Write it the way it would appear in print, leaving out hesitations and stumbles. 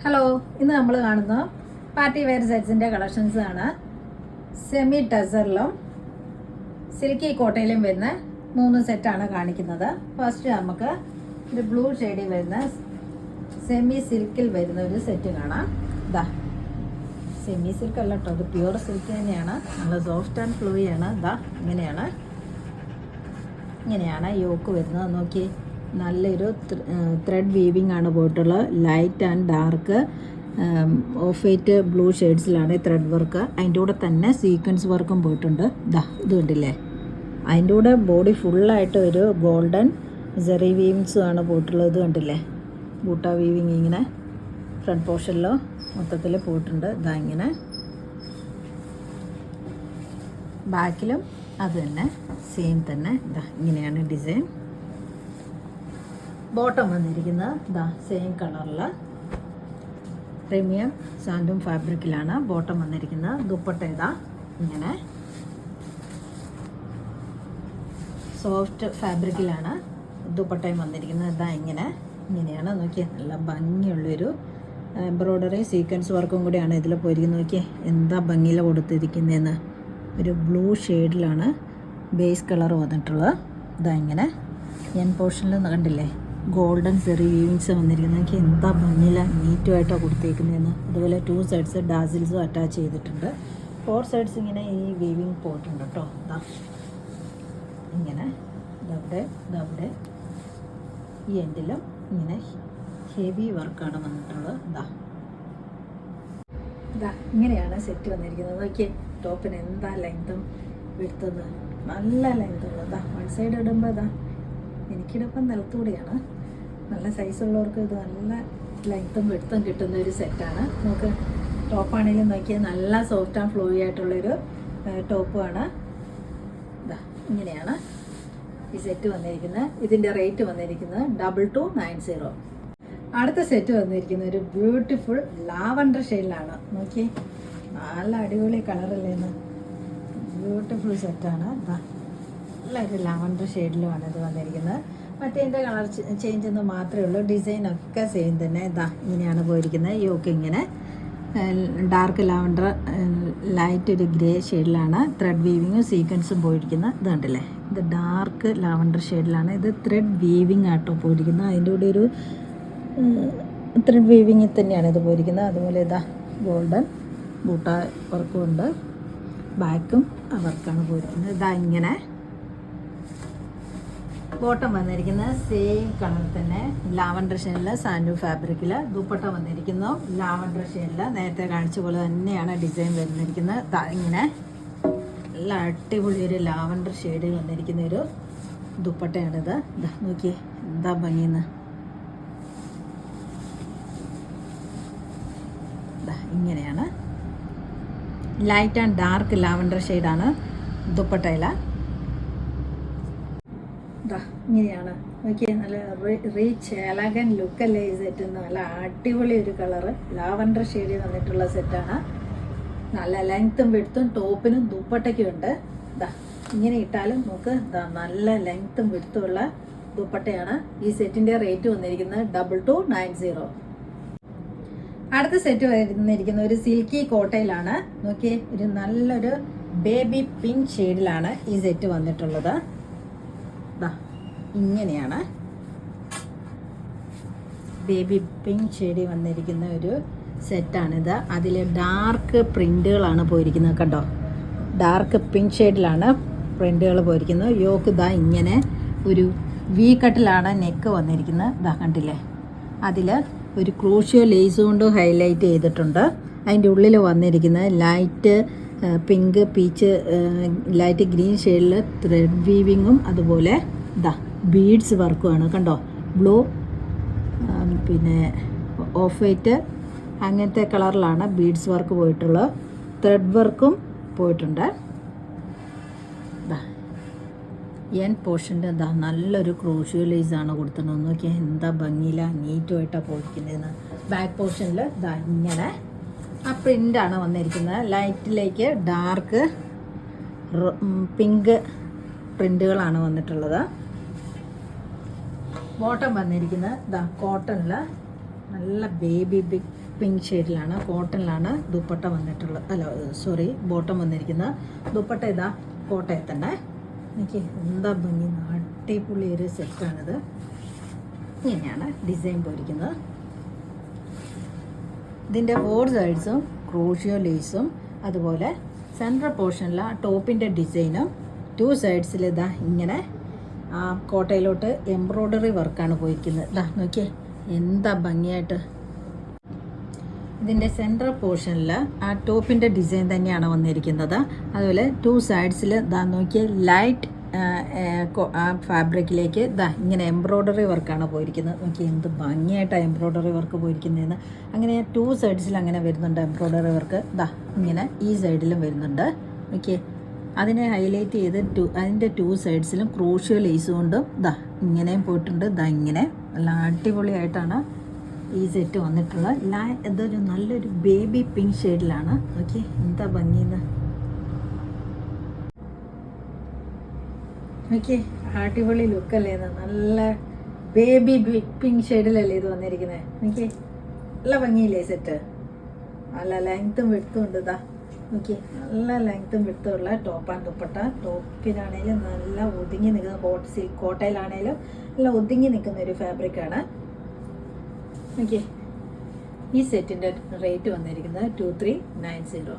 Hello, ഇന്ന് നമ്മൾ കാണുന്ന പാർട്ടി വെയർ സെറ്റ്സിൻ്റെ കളക്ഷൻസ് ആണ്. സെമി ടസറിലും സിൽക്കി കോട്ടയിലും വരുന്ന 3 സെറ്റാണ് കാണിക്കുന്നത്. ഫസ്റ്റ് നമുക്ക് ഒരു ബ്ലൂ ഷെയ്ഡിൽ വരുന്ന സെമി സിൽക്കിൽ വരുന്ന ഒരു സെറ്റ് കാണാം. ഇതാ സെമി സിൽക്ക് അല്ല കേട്ടോ, അത് പ്യുവർ സിൽക്ക് തന്നെയാണ്. നല്ല സോഫ്റ്റ് ആൻഡ് ഫ്ലൂയി ആണ്. ഇതാ ഇങ്ങനെയാണ് യോക്ക് വരുന്നത്. നോക്കി, നല്ലൊരു ത്രെഡ് വീവിങ് ആണ് പോയിട്ടുള്ളത്. Light and dark off white blue ഷെയ്ഡ്സിലാണ് ഈ ത്രെഡ് വർക്ക്. അതിൻ്റെ കൂടെ തന്നെ സീക്വൻസ് വർക്കും പോയിട്ടുണ്ട്. ഇത് കണ്ടില്ലേ, അതിൻ്റെ കൂടെ ബോഡി ഫുള്ളായിട്ട് ഒരു ഗോൾഡൻ ജെറി വീവിങ്സും ആണ് പോയിട്ടുള്ളത്. ഇത് കണ്ടില്ലേ, ബൂട്ട വീവിങ് ഇങ്ങനെ ഫ്രണ്ട് പോർഷനിലോ മൊത്തത്തിൽ പോയിട്ടുണ്ട്. ഇങ്ങനെ ബാക്കിലും അത് തന്നെ സെയിം തന്നെ. ഇങ്ങനെയാണ് ഡിസൈൻ. ബോട്ടം വന്നിരിക്കുന്നത് സെയിം കളറിൽ പ്രീമിയം സാൻഡൂം ഫാബ്രിക്കിലാണ് ബോട്ടം വന്നിരിക്കുന്നത്. ദുപ്പട്ട ഇങ്ങനെ സോഫ്റ്റ് ഫാബ്രിക്കിലാണ് ദുപ്പട്ടയും വന്നിരിക്കുന്നത്. ഇങ്ങനെയാണ്. നോക്കിയാൽ നല്ല ഭംഗിയുള്ളൊരു എംബ്രോയ്ഡറി സീക്വൻസ് വർക്കും കൂടിയാണ് ഇതിൽ പോയിരിക്കുന്നത്. നോക്കിയാൽ എന്താ ഭംഗിയിൽ കൊടുത്തിരിക്കുന്നതെന്ന്. ഒരു ബ്ലൂ ഷെയ്ഡിലാണ് ബേസ് കളർ വന്നിട്ടുള്ളത്. ഇങ്ങനെ എൻ പോർഷനിൽ കണ്ടില്ലേ, ഗോൾഡൻ സെറി വീവിങ്സ് വന്നിരിക്കുന്നത്. എനിക്ക് എന്താ ഭംഗിയിലാണ് നീറ്റുമായിട്ടാണ് കൊടുത്തേക്കുന്നതെന്ന്. അതുപോലെ 2 സൈഡ്സ് ഡാസിൽസും അറ്റാച്ച് ചെയ്തിട്ടുണ്ട്. 4 സൈഡ്സ് ഇങ്ങനെ ഈ വീവിങ് പോയിട്ടുണ്ട് കേട്ടോ. ഇങ്ങനെ ഇതവിടെ ഈ എൻഡിലും ഇങ്ങനെ ഹെവി വർക്കാണ് വന്നിട്ടുള്ളത്. ഇങ്ങനെയാണ് സെറ്റ് വന്നിരിക്കുന്നത്. നോക്കിയേ, ടോപ്പിന് എന്താ ലെങ്ത്തും വിടുത്തുന്നത്. നല്ല ലെങ്ത്തുള്ളത്. വൺ സൈഡ് ഇടുമ്പോൾ എനിക്കിടപ്പം നിലത്തൂടെയാണ്. നല്ല സൈസുള്ളവർക്ക് ഇത് നല്ല ലെങ്ത്തും വിടുത്തും കിട്ടുന്ന ഒരു സെറ്റാണ്. നമുക്ക് ടോപ്പാണെങ്കിലും നോക്കിയാൽ നല്ല സോഫ്റ്റ് ആൻഡ് ഫ്ലൂയി ആയിട്ടുള്ളൊരു ടോപ്പുമാണ്. ഇങ്ങനെയാണ് ഈ സെറ്റ് വന്നിരിക്കുന്നത്. ഇതിൻ്റെ റേറ്റ് വന്നിരിക്കുന്നത് 2290. അടുത്ത സെറ്റ് വന്നിരിക്കുന്ന ഒരു ബ്യൂട്ടിഫുൾ ലാവൻഡർ ഷെയ്ഡിലാണ്. നോക്കി, നല്ല അടിപൊളി കളറല്ലേന്ന്. ബ്യൂട്ടിഫുൾ സെറ്റാണ്. നല്ലൊരു ലാവൻഡർ ഷെയ്ഡിലുമാണ് ഇത് വന്നിരിക്കുന്നത്. മറ്റേതിൻ്റെ കളർ ചേഞ്ച് എന്ന് മാത്രമേ ഉള്ളൂ. ഡിസൈനൊക്കെ സെയിം തന്നെ. ഇങ്ങനെയാണ് പോയിരിക്കുന്നത്. യോക്ക് ഇങ്ങനെ ഡാർക്ക് ലാവൻഡർ ലൈറ്റ് ഒരു ഗ്രേ ഷെയ്ഡിലാണ് ത്രെഡ് വീവിങ്ങും സീക്വൻസും പോയിരിക്കുന്നത്. ഇത് കണ്ടില്ലേ, ഇത് ഡാർക്ക് ലാവൻഡർ ഷെയ്ഡിലാണ്. ഇത് ത്രെഡ് വീവിങ് ആട്ടോ പോയിരിക്കുന്നത്. അതിൻ്റെ കൂടെ ഒരു ത്രെഡ് വീവിങ്ങിൽ തന്നെയാണ് ഇത് പോയിരിക്കുന്നത്. അതുപോലെ ഗോൾഡൻ ബൂട്ട വർക്കും ഉണ്ട്. ബാക്കും ആ വർക്കാണ് പോയിരിക്കുന്നത്. ഇങ്ങനെ ബോട്ടം വന്നിരിക്കുന്നത് സെയിം കളർ തന്നെ ലാവൻഡർ ഷെയ്ഡിൽ സാൻഡൂം ഫാബ്രിക്കിൽ. ദുപ്പട്ട വന്നിരിക്കുന്നു ലാവൻഡർ ഷെയ്ഡിൽ. നേരത്തെ കാണിച്ച പോലെ തന്നെയാണ് ഡിസൈൻ വന്നിരിക്കുന്നത്. ഇങ്ങനെ നല്ല അടിപൊളി ഒരു ലാവൻഡർ ഷെയ്ഡിൽ വന്നിരിക്കുന്ന ഒരു ദുപ്പട്ടയാണിത്. നോക്കിയേ എന്താ ഭംഗിന്ന്. ഇങ്ങനെയാണ് ലൈറ്റ് ആൻഡ് ഡാർക്ക് ലാവൻഡർ ഷെയ്ഡാണ് ദുപ്പട്ടയിൽ. ഇങ്ങനെയാണ്. നോക്കിയാൽ നല്ല റിച്ച് എലഗൻ ലുക്കല്ലേ ഈ സെറ്റ്. നല്ല അടിപൊളി ഒരു കളറ് ലാവൻഡർ ഷെയ്ഡിൽ വന്നിട്ടുള്ള സെറ്റാണ്. നല്ല ലെങ്ത്തും വിടുത്തും ടോപ്പിനും ദുപ്പട്ടയ്ക്കും ഉണ്ട്. ഇങ്ങനെ ഇട്ടാലും നമുക്ക് നല്ല ലെങ്ത്തും വിടുത്തുമുള്ള ദുപ്പട്ടയാണ്. ഈ സെറ്റിൻ്റെ റേറ്റ് വന്നിരിക്കുന്നത് 2290. അടുത്ത സെറ്റ് വന്നിരിക്കുന്ന ഒരു സിൽക്കി കോട്ടയിലാണ്. നോക്കിയേ, ഒരു നല്ലൊരു ബേബി പിങ്ക് ഷെയ്ഡിലാണ് ഈ സെറ്റ് വന്നിട്ടുള്ളത്. ഇങ്ങനെയാണ് ബേബി പിങ്ക് ഷെയ്ഡിൽ വന്നിരിക്കുന്ന ഒരു സെറ്റാണിത്. അതിൽ ഡാർക്ക് പ്രിൻ്റുകളാണ് പോയിരിക്കുന്നത്. കണ്ടോ, ഡാർക്ക് പിങ്ക് ഷെയ്ഡിലാണ് പ്രിൻ്റുകൾ പോയിരിക്കുന്നത്. യോക്ക് ഇങ്ങനെ ഒരു വി കട്ടിലാണ് നെക്ക് വന്നിരിക്കുന്നത്. കണ്ടില്ലേ, അതിൽ ഒരു ക്രൂഷ്യോ ലേസ് കൊണ്ട് ഹൈലൈറ്റ് ചെയ്തിട്ടുണ്ട്. അതിൻ്റെ ഉള്ളിൽ വന്നിരിക്കുന്നത് light pink, peach, light green ഷെയ്ഡിൽ ത്രെഡ് വീവിങ്ങും അതുപോലെ ബീഡ്സ് വർക്കുമാണ്. കണ്ടോ, ബ്ലൂ പിന്നെ ഓഫ് വൈറ്റ് അങ്ങനത്തെ കളറിലാണ് ബീഡ്സ് വർക്ക് പോയിട്ടുള്ളത്. ത്രെഡ് വർക്കും പോയിട്ടുണ്ട്. എൻ പോർഷൻ്റെ നല്ലൊരു ക്രോഷ്യോ ലേസാണ് കൊടുത്തിട്ടുള്ളത്. നോക്കിയാൽ എന്താ ഭംഗിയിലാണ് നീറ്റുമായിട്ടാണ് പോയിരിക്കുന്നതെന്ന്. ബാക്ക് പോർഷനിൽ ഇങ്ങനെ ആ പ്രിൻ്റാണ് വന്നിരിക്കുന്നത്. ലൈറ്റിലേക്ക് ഡാർക്ക് പിങ്ക് പ്രിൻ്റുകളാണ് വന്നിട്ടുള്ളത്. ബോട്ടം വന്നിരിക്കുന്നത് കോട്ടണിൽ നല്ല ബേബി ബിഗ് പിങ്ക് ഷെയ്ഡിലാണ്, കോട്ടണിലാണ് ദുപ്പട്ട വന്നിട്ടുള്ളത്. ബോട്ടം വന്നിരിക്കുന്നത്. ദുപ്പട്ട ഇതാ കോട്ടയത്തന്നെ. എനിക്ക് എന്താ ഭംഗി, അടിപൊളി ഒരു സെറ്റാണിത്. ഇങ്ങനെയാണ് ഡിസൈൻ പോയിരിക്കുന്നത്. ഇതിൻ്റെ 4 സൈഡ്സും ക്രോഷിയോ ലേസും, അതുപോലെ സെൻട്രൽ പോർഷനിൽ ടോപ്പിൻ്റെ ഡിസൈനും 2 സൈഡ്സിൽ ഇതാ ഇങ്ങനെ കോട്ടയിലോട്ട് എംബ്രോയ്ഡറി വർക്കാണ് പോയിരിക്കുന്നത്. ഇതാ നോക്കിയേ എന്താ ഭംഗിയായിട്ട്. ഇതിൻ്റെ സെൻട്രൽ പോർഷനിൽ ടോപ്പിൻ്റെ ഡിസൈൻ തന്നെയാണ് വന്നിരിക്കുന്നത്. അതുപോലെ 2 സൈഡ്സിൽ ഇതാ നോക്കിയേ ലൈറ്റ് ഫാബ്രിക്കിലേക്ക് ഇതാ ഇങ്ങനെ എംബ്രോയ്ഡറി വർക്കാണ് പോയിരിക്കുന്നത്. നോക്കി എന്ത് ഭംഗിയായിട്ടാണ് എംബ്രോയ്ഡറി വർക്ക് പോയിരിക്കുന്നതെന്ന്. അങ്ങനെ 2 സൈഡ്സിൽ അങ്ങനെ വരുന്നുണ്ട് എംബ്രോയ്ഡറി വർക്ക്. ഇതാ ഇങ്ങനെ ഈ സൈഡിലും വരുന്നുണ്ട്. ഓക്കെ, അതിനെ ഹൈലൈറ്റ് ചെയ്ത് അതിൻ്റെ 2 സൈഡ്സിലും ക്രോഷ്യോ ലേസ് കൊണ്ടും ഇതാ ഇങ്ങനെയും പോയിട്ടുണ്ട്. ഇതാ ഇങ്ങനെ നല്ല അടിപൊളിയായിട്ടാണ് ഈ സെറ്റ് വന്നിട്ടുള്ളത്. ഇതൊരു നല്ലൊരു ബേബി പിങ്ക് ഷെയ്ഡിലാണ്. ഓക്കെ, എന്താ ഭംഗിന്ന്. ഓക്കെ, അടിപൊളി ലുക്കല്ലേ ഇത്. നല്ല ബേബി പിങ്ക് ഷെയ്ഡിലല്ലേ ഇത് വന്നിരിക്കുന്നത്. ഓക്കെ, നല്ല ഭംഗിയില്ലേ സെറ്റ്. നല്ല ലെങ്ത്തും വിടുത്തും ഉണ്ട്. ഇതാ ഓക്കെ, നല്ല ലെങ്ത്തും വിടുത്തുള്ള ടോപ്പ് ആൻഡ് ദുപ്പട്ട. ടോപ്പിനാണേലും നല്ല ഒതുങ്ങി നിൽക്കുന്ന കോട്ടയിലാണേലും നല്ല ഒതുങ്ങി നിൽക്കുന്ന ഒരു ഫാബ്രിക്കാണ്. ഓക്കെ, ഈ സെറ്റിൻ്റെ റേറ്റ് വന്നിരിക്കുന്നത് 2390.